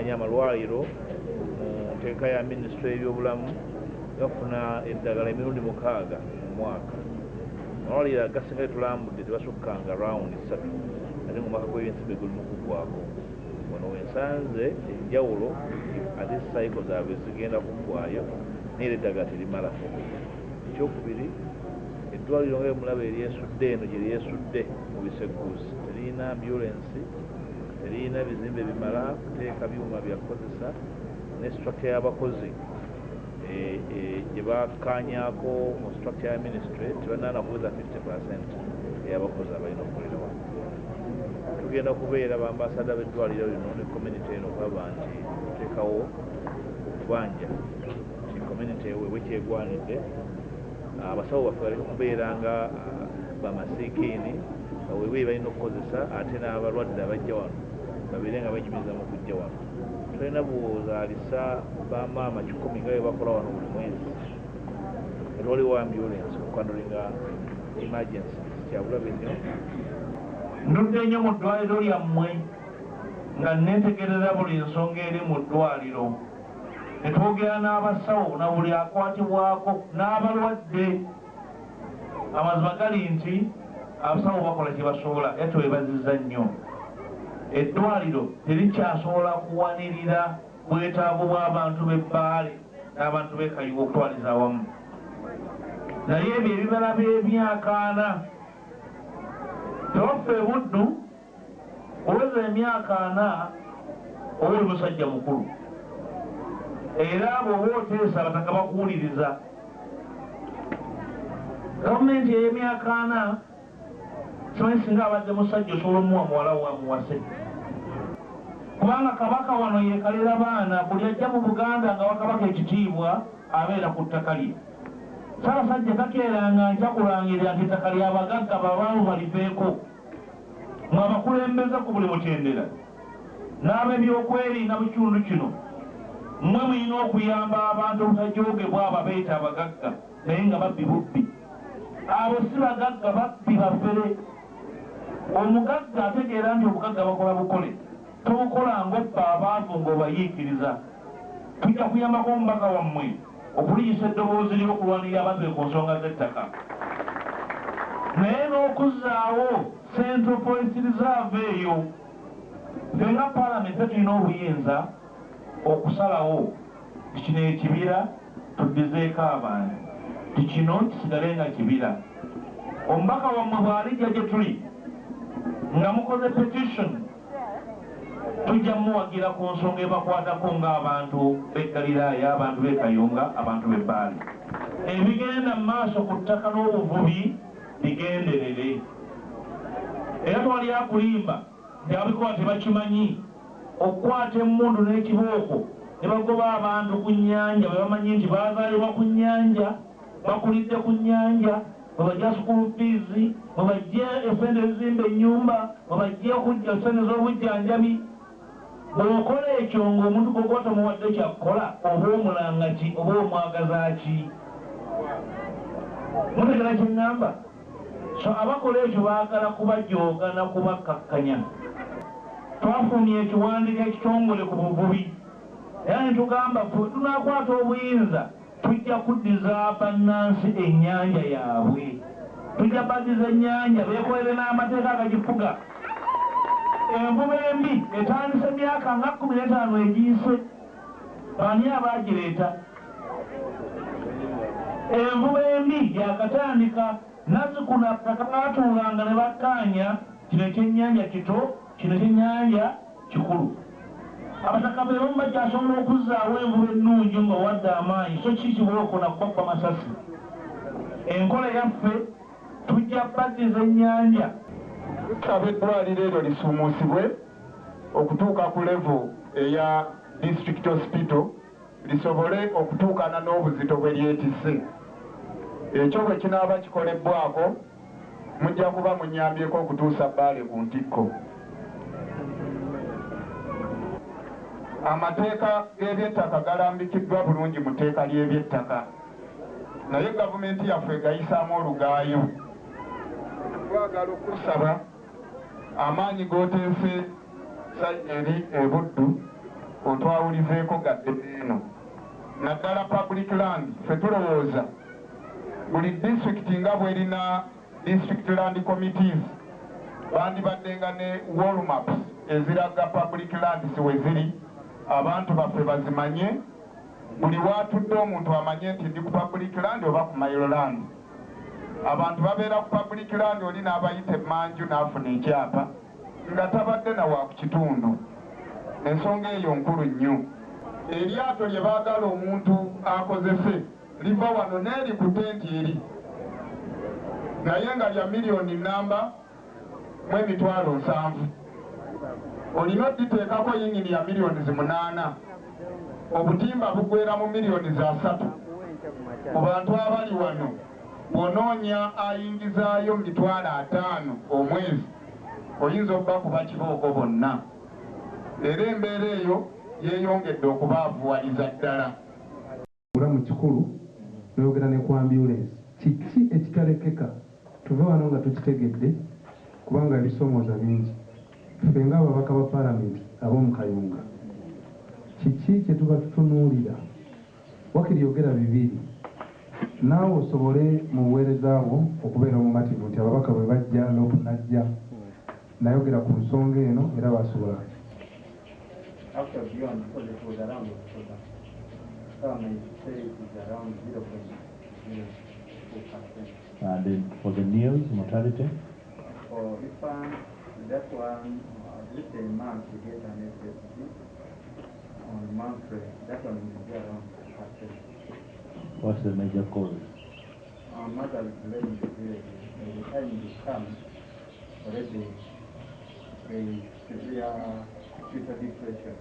manya amalwaliro mu nteeka ya minisitule y'ebyobulamu gafuna eddagala emirundi 6 mu mwaka. Amalwaliro agasinga tulambudde tebasukkanga rawundi 3 ate mu mwaka gw'ebyensimbi guli mu kuggwako. Wano wensanze enjawulo ate sayiko zaabwe zigenda kuggwayo naye eddagala terimala. Ekyokubiri, eddwaliro nga mulaba eryesudde eno gye lyesudde mu biseguusi terina ambulensi, terina bizimbe bimala kuteeka byuma byakukozesa ne structure y'abakozi gye bakkaanyaako mu structure ya ministry tebanaana kuweza 50% ey'abakozi abalina okukolera wano. Tugenda kubeera bambasada b'eddwaliro lino ne community eno okulaba nti tuteekawo okubanja ti community wewe kyegwanidde. Abasawo baffe balina okubeera nga bamasiikiini wewe balina okukozesa ate n'abalwadde abajja wano babeere nga banyumiriza mu kujja wano. Tulina bwozaalisa bamaama 10 nga bwe bakola wano buli mwezi. Waliwo ambulance okukandulinga emergency kyabulabe nnyo. Ndudde nnyo mu ddwaliro lyammwe nga neetegereza buli nsonga eri mu ddwaliro. Ne twogera n'abasawo na buli akwatibwako n'abalwadde. Amazima gali nti abasawo bakola kye basobola era twebazizza nnyo. Eddwaliro terikyasobola kuwanirira bwetaavu bw'abantu b'ebbaale n'abantu b'ekayuga okutwaliza awamu. Naye ebyo ebibala by'emyaka 4 tewaffe buddu oweza emyaka 4 oba oli musajja mukulu era bw'oba oteesa abataka bakuwuliriza. Gavumenti ey'emyaka 4 simanyi singa abadde musajja osobola omuwa muwala wamuwase, kubanga kabaka wano yeekalira baana buli ajja mu Buganda nga wakabaka ekitiibwa abeera ku ttaka lye. Ssaabasajja takeeranga njakulangirira nti ettaka ly'abagagga babaawo baliveeko. Mwe abakulembeze ku buli mutendera n'ab'ebyokwerinda mu kitundu kino mmwe mulina okuyamba abantu obutajoogebwa abo abeeyita abagagga naye nga babbi bubbi. Abo si bagagga, babbi bafere. Omugagga ategeera nti obugagga bakola bukole, tobukola ng'obba abaavu ng'obayiikiriza. Tujja kuyambako omubaka wammwe okuliyisa eddoboozi ly'okulwanirira abazze ku nsonga z'ettaka, naye n'okuzzaawo Central Forest Reserve eyo. Ffe nga Parliament tulina obuyinza okusalawo kino ekibira tuddizeeko abantu, kino kisigale nga kibira. Omubaka wammwe bw'alijja gye tuli nga mukoze petition, tujja muwagira ku nsonga ebakwatako ng'abantu b'Eggaliraaya, abantu b'e Kayunga, abantu b'Ebbaale. Ebigenda mu maaso ku ttaka n'obuvubi bigenderere. Era twali akulimba nti abikola tebakimanyi okukwata emmundu n'ekibooko ne bagoba abantu ku nnyanja bwe bamanyi nti baazaalibwa ku nnyanja, bakulidde ku nnyanja, bwe bajja sukulu fiizi, bwe bajja esente ezizimba ennyumba, bwe bajja okujja sente z'obujjanjabi. Bw'okola ekyo ng'omuntu gwokwata muwadde kyakukola oba omulanga ki oba omwagaza ki? Mutegera kye ŋŋamba? So abakola ekyo baagala kubajooga na kubakkakkanya. Twafumye ekiwandiiko ekitongole ku buvubi era ne tugamba ffe tunaakwata obuyinza tujja kuddiza bannansi ennyanja yaabwe, tujja baddiza ennyanja beekolere n'amateeka agagifuga. Envuba embi etandise emyaka nga 15 egiyise, baani abaagireeta? Envuba embi yakatandika Nazzikuno ttaka baatuulanga ne bakkaanya kino ekyennyanja kito, kino ekyennyanja kikulu. Abataka be bamu bajja asobola okuzzaawo envuba ennungi nga wadde amaanyi, so ki kibooko na kubakba masasi. Enkola yaffe tujja baddiza ennyanja. Tusaba eddwaliro eryo lisuumusibwe okutuuka ku level eya district hospital lisobole okutuukana n'obuzito bwe lyetisse. Ekyo bwe kinaaba kikolebwako mujja kuba munyambyeko okutuusa Bbaale ku ntikko. Amateeka g'ebyettaka galambikiddwa bulungi mu tteeka ly'ebyettaka, naye gavumenti yaffe egayisaamu olugaayo. Twagala okusaba amaanyi g'oteese eri e Buddu otwawulizeeko gadde eno naddala public land ffe tulowooza buli disitulikiti nga bw'erina district land committees bandibaddenga ne wall maps eziraga public lands we ziri abantu baffe bazimanye buli watudde omuntu amanye nti ndi ku public land oba ku mile land abantu babeera ku public land oli n'abayita emmanju n'afuna ekyapa nga tabadde na wa ku kitundu ensonga eyo nkulu nnyo eryato lye baagala omuntu akozese liva wano n'eri ku tenti eri naye nga lya miliyoni namba mu emitwalo 7 olina oditeekako yingini ya miliyoni 8 obutimba bugwera mu miliyoni 3 ku bantu abali wano bw'onoonya ayingizaayo mitwalo 5 omwezi oyinza okubakuba kibooko bonna era embeera eyo yeeyongedde okubaavuwaliza ddala mu kikulu noyogera ne ku ambulance kiki ekitalekeka tuve wano nga tukitegedde kubanga ebisomooza bingi ffe ng'ababaka ba palamenti ab'omu Kayunga kiki kye tuba tutunuulira wakiri yogera bibiri naawe osobole mu buweerezaawo okubeera omumativu nti ababaka bwe bajja lopu najja nayogera ku nsonga eno era basobola And for the meals, mortality? For infants, that one, at least a month to get an SSG. On monthly, that one will be around 5%. What's the major cause? Mothers living the village. By the time they come, already they severe fetal depression.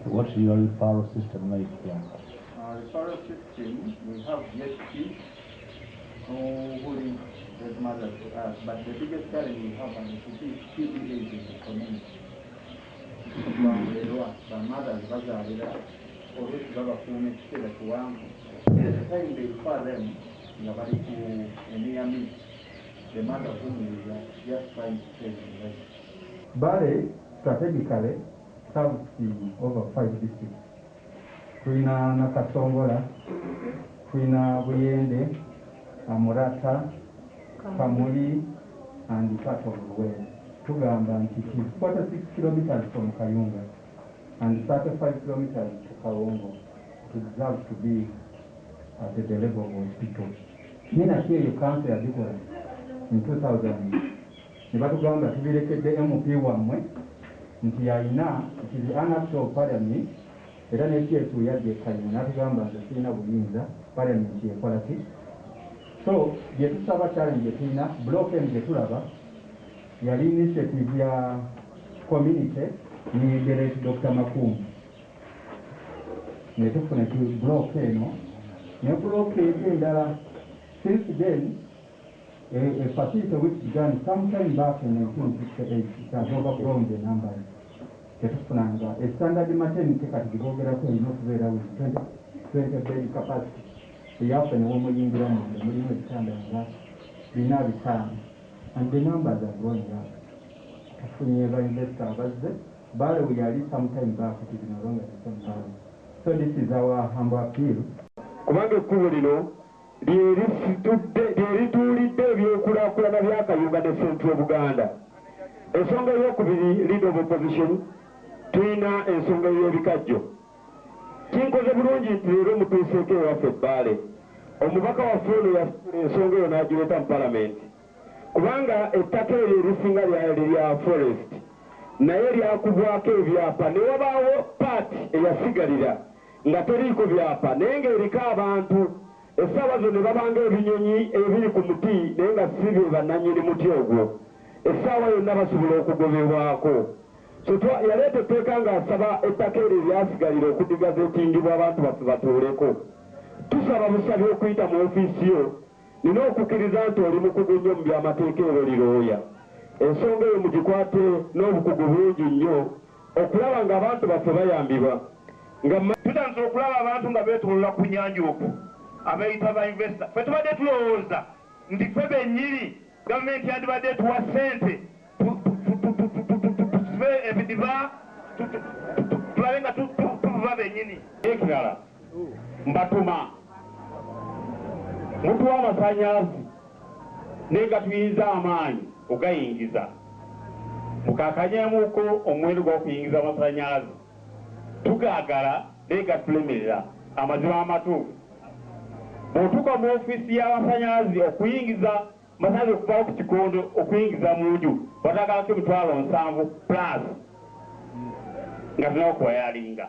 What's your referral system like here? Referral system, we have DHP who link those mothers to us, but the biggest challenge we have is PBAs in the community. But mothers bazalira always babakuuma ekiseera kiwanvu. At the time they refer them, nga bali ku near me, the mother whom we are just trying to save the life. Bale strategically serves over 5 districts. Tulina Nakasongola, tulina Buyende, Amurata, Kamuli, and part of Luwele. Tugamba nti it is 46 kilometers from Kayunga and 35 kilometers to Kawongo. It deserves to be at the level of hospital. Nina kiyo council ya Bikola in 2000. Nibatugamba tubirekedde MP wamwe nti yalina it is an act of parliament era n'ekyetu yadde Kayunga natugamba nti tulina buyinza parliament ekola ki. So bye tusaba challenge tulina block em gye tulaba yali initiative ya community ni direct Dr. Makumu netufuna ki block eno ne block endala since then a facility which began sometime back in 1968 it has overgrown the numbers. Tetufunanga a standard maternity kati gibogerako erina okubeera with 20 bed capacity eyaffe newomuyingira munda mulimu ebitanda nga 45 and the numbers are growing up. Tufunye ba investor abazze bale we are sometime back it is no longer the same time. So this is our humble appeal. Kubanga ekkubo lino lyerituulidde ebyokulaakulana bya Kayunga ne Central Buganda. Ensonga ey'okubiri leader of opposition tulina ensonga y'ebikajjo. Kinkoze bulungi nti leero mutuuseeko ewaffe Bbaale. Omubaka waffe ono yafuna ensonga eyo n'agireeta mu palamenti. Kubanga ettaka eryo erisinga lya forest naye lyakubwako ebyapa ne wabaawo paati eyasigalira nga teriiko byapa naye ng'eriko abantu essaawa zo ne babanga ebinyonyi ebiri ku muti naye nga si bye bannannyini muti ogwo essaawa yonna basobola okugobebwako. So yaleeta etteeka ng'asaba ettaka eryo lyasigalira okudigaza etindibwa abantu baffe batuuleko. Tusaba busabi okuyita mu ofiisi yo nina okukkiriza nti oli mukugu nnyo mu byamateeka ero lirooya. Ensonga eyo mugikwate n'obukugu bungi nnyo okulaba ng'abantu baffe bayambibwa. Tutandise okulaba abantu nga beetoolola ku nnyanja okwo abayita ba investor. Ffe tubadde tulowooza nti ffe bennyini gavumenti yandibadde tuwa ssente tusibe ebidiba tulabe nga tuva bennyini. Ekirala mbatuma mutuwa amasannyalaze naye nga tuyinza amaanyi ogayingiza mukakanyeemuuko omuwendo gw'okuyingiza amasannyalaze tugaagala naye nga tulemerera amazima amatuufu. bw'otuuka mu ofiisi y'amasannyalaze okuyingiza masannyalaze okuvaako ku kikondo okuyingiza mu nju batagalako $7,000 plus nga tulina okuwayalinga.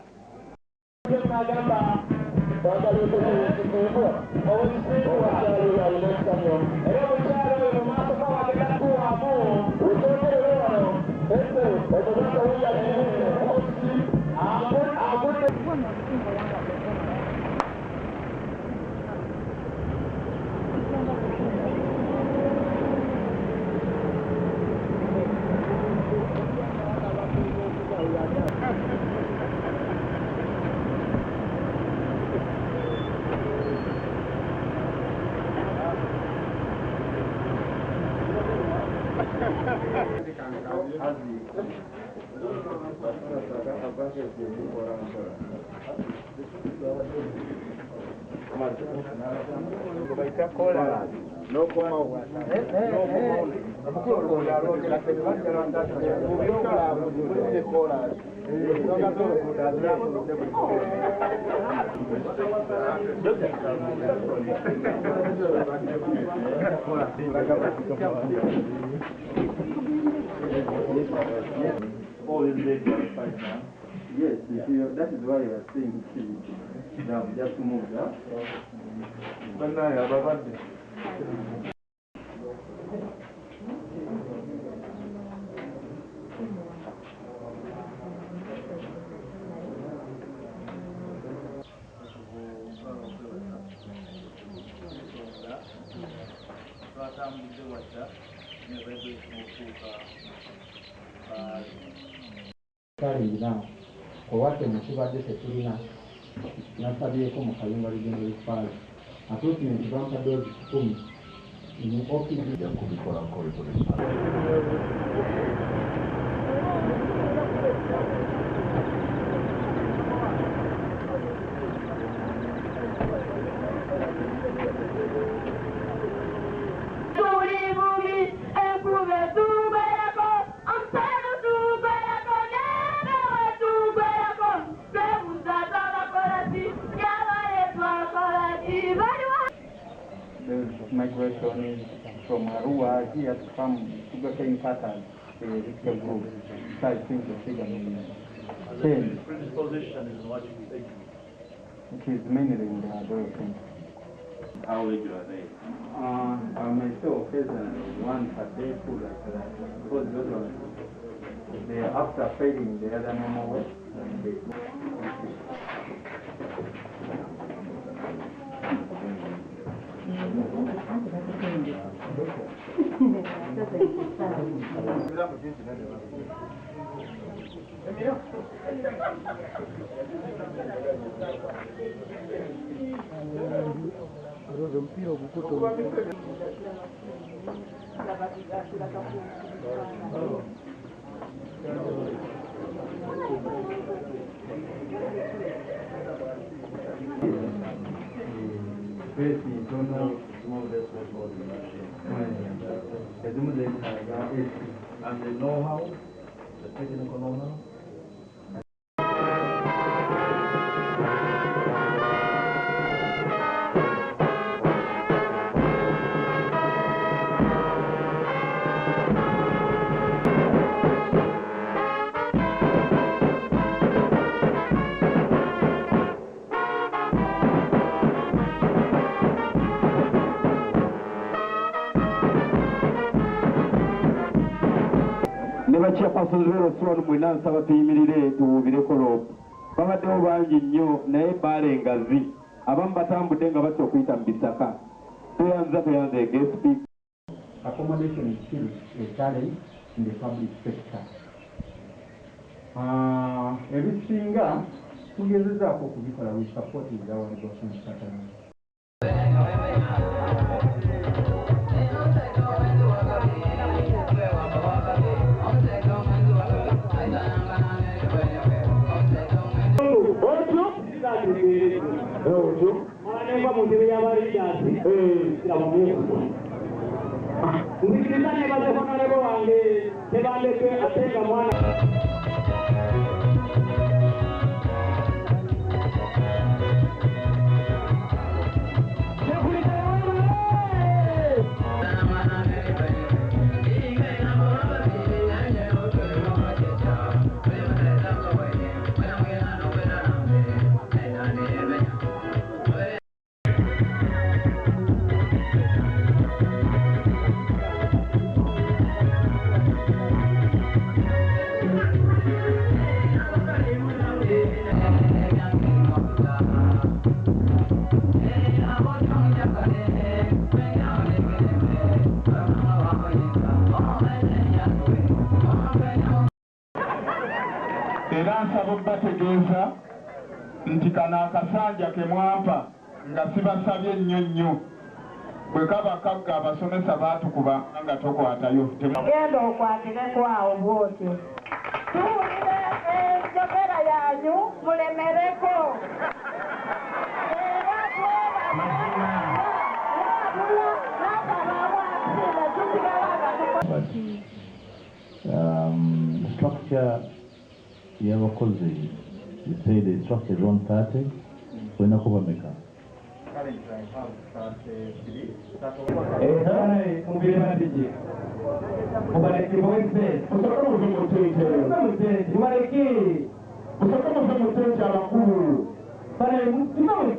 Yes, that is why you are saying just move that. Now, what the Mpuuga Setulina, Nasabieko Mukayumba Regional Fire, approximately 1 dozen in the office. Migration is from Arua here to come sugarcane pattern, the group. So I think the figure change. Predisposition is what you think. It is mainly in the adolescent. How regular are they? I may say occasionally once a day, 2 like that. Because those ones, they are after failing the other normal way. And the know-how, the technical know-how. Chairperson Zero Swan Mwinansa batuyimirire tuwubireko loopu babaddewo bangi nnyo naye baalengazi abamu batambudde nga basa okuyita mu bisaka toyanza guest speaker. Accommodation is still a challenge in the public sector. Ebisinga tugezezaako okubikola we support with our negotiation partners. Neva motivo ya barijasi. Siraba Mungu. Nzikiriza neva zefona lebo wange. Tebande kwe atenga mwana. Era nsaba okubategeeza nti kano akasanja ke mwampa nga sibasabye nnyo bwe kaba kagga abasomesa baatukuba nga tokwatayo genda okwatireko awo bwotyo tuwulire enjogera yanyu mulemereko era Structure y'abakozi, you say the structure is 130, so inakuwa meka.